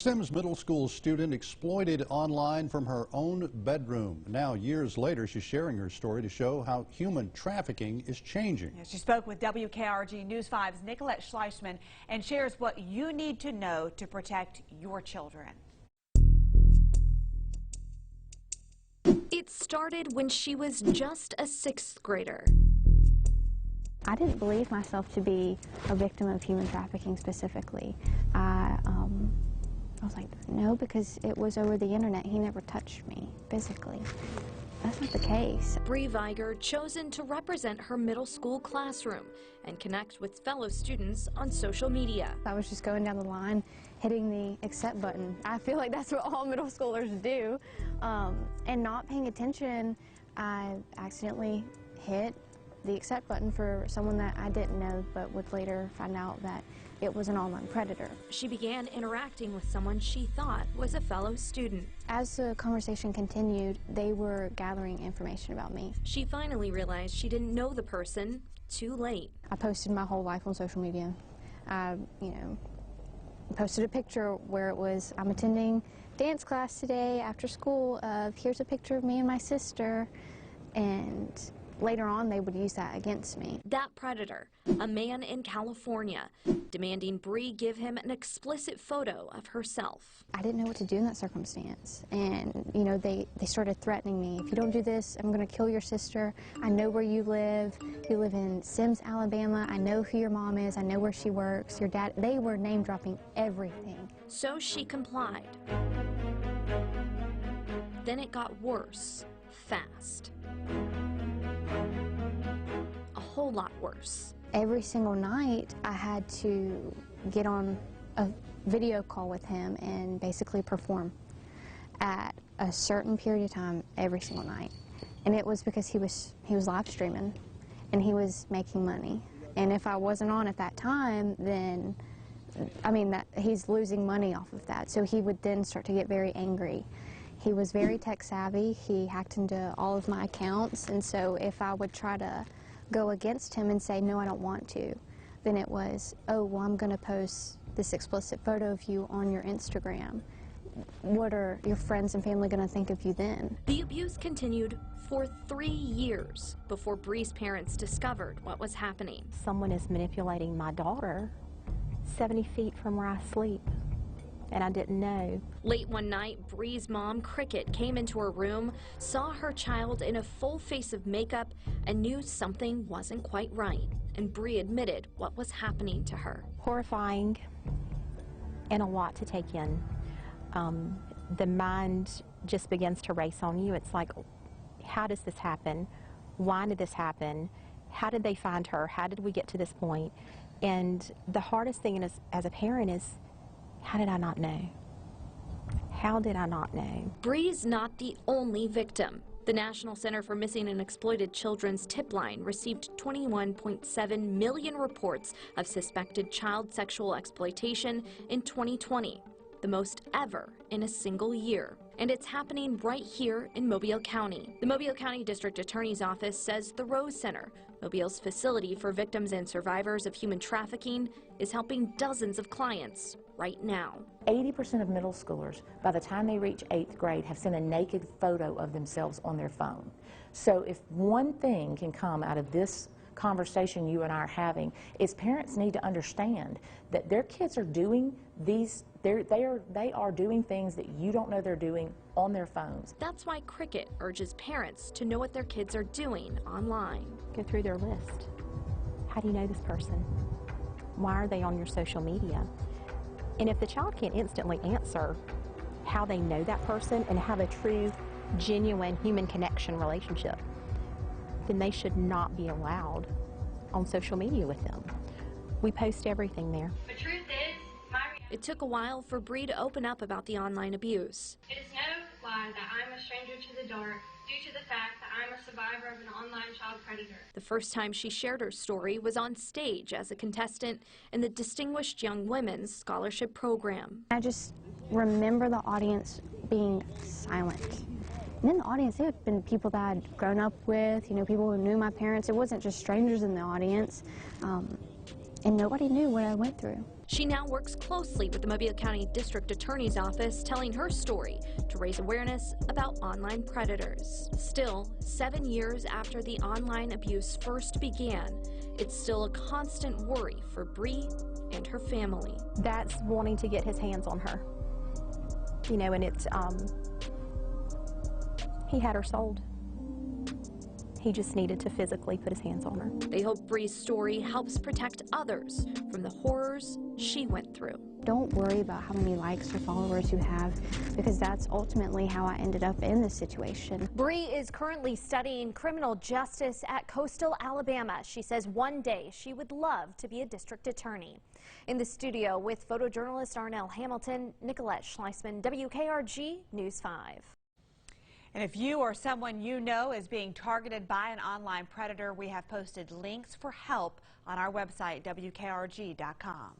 Sims Middle School student exploited online from her own bedroom. Now, years later, she's sharing her story to show how human trafficking is changing. She spoke with WKRG News 5's Nicolette Schleichman and shares what you need to know to protect your children. It started when she was just a 6th grader. I didn't believe myself to be a victim of human trafficking specifically. I was like, no, because it was over the internet. He never touched me physically. That's not the case. Bree Viger chosen to represent her middle school classroom and connect with fellow students on social media. I was just going down the line, hitting the accept button. I feel like that's what all middle schoolers do. And not paying attention, I accidentally hit the accept button for someone that I didn't know, but would later find out that it was an online predator. She began interacting with someone she thought was a fellow student. As the conversation continued, they were gathering information about me. She finally realized she didn't know the person too late. I posted my whole life on social media. I, posted a picture where it was, I'm attending dance class today after school, here's a picture of me and my sister, and later on, they would use that against me. That predator, a man in California, demanding Bree give him an explicit photo of herself. I didn't know what to do in that circumstance. And, they started threatening me. If you don't do this, I'm going to kill your sister. I know where you live. You live in Sims, Alabama. I know who your mom is. I know where she works. Your dad. They were name dropping everything. So she complied. Then it got worse, fast. A whole lot worse. Every single night, I had to get on a video call with him and basically perform at a certain period of time every single night. And it was because he was live streaming and he was making money. And if I wasn't on at that time, then, he's losing money off of that. So he would then start to get very angry. He was very tech savvy. He hacked into all of my accounts, and so if I would try to go against him and say, no, I don't want to, then it was, oh, well, I'm going to post this explicit photo of you on your Instagram. What are your friends and family going to think of you then? The abuse continued for 3 years before Bree's parents discovered what was happening. Someone is manipulating my daughter 70 feet from where I sleep. And I didn't know. Late one night, Bree's mom, Cricket, came into her room, saw her child in a full face of makeup, and knew something wasn't quite right. And Bree admitted what was happening to her. Horrifying and a lot to take in. The mind just begins to race on you. It's like, how does this happen? Why did this happen? How did they find her? How did we get to this point? And the hardest thing as a parent is, how did I not know? How did I not know? Bree's not the only victim. The National Center for Missing and Exploited Children's tip line received 21.7 million reports of suspected child sexual exploitation in 2020, the most ever in a single year. And it's happening right here in Mobile County. The Mobile County District Attorney's Office says the Rose Center, Mobile's facility for victims and survivors of human trafficking, is helping dozens of clients right now. 80% of middle schoolers, by the time they reach 8th grade, have sent a naked photo of themselves on their phone. So if one thing can come out of this conversation you and I are having, is parents need to understand that their kids are doing these, they are doing things that you don't know they're doing on their phones. That's why Cricket urges parents to know what their kids are doing online. Go through their list. How do you know this person? Why are they on your social media? And if the child can't instantly answer how they know that person and have a true, genuine human connection relationship, then they should not be allowed on social media with them. We post everything there. The truth is, it took a while for Bree to open up about the online abuse. It is no lie that I'm a stranger to the dark due to the fact that I'm a survivor of an online child predator. The first time she shared her story was on stage as a contestant in the Distinguished Young Women's Scholarship Program. I just remember the audience being silent. And in the audience, it had been people that I'd grown up with, people who knew my parents. It wasn't just strangers in the audience. And nobody knew what I went through. She now works closely with the Mobile County District Attorney's Office, telling her story to raise awareness about online predators. Still, 7 years after the online abuse first began, it's still a constant worry for Bree and her family. That's wanting to get his hands on her. You know, and it's, he had her sold. He just needed to physically put his hands on her. They hope Bree's story helps protect others from the horrors she went through. Don't worry about how many likes or followers you have, because that's ultimately how I ended up in this situation. Bree is currently studying criminal justice at Coastal Alabama. She says one day she would love to be a district attorney. In the studio with photojournalist Arnell Hamilton, Nicolette Schleisman, WKRG News 5. And if you or someone you know is being targeted by an online predator, we have posted links for help on our website, WKRG.com.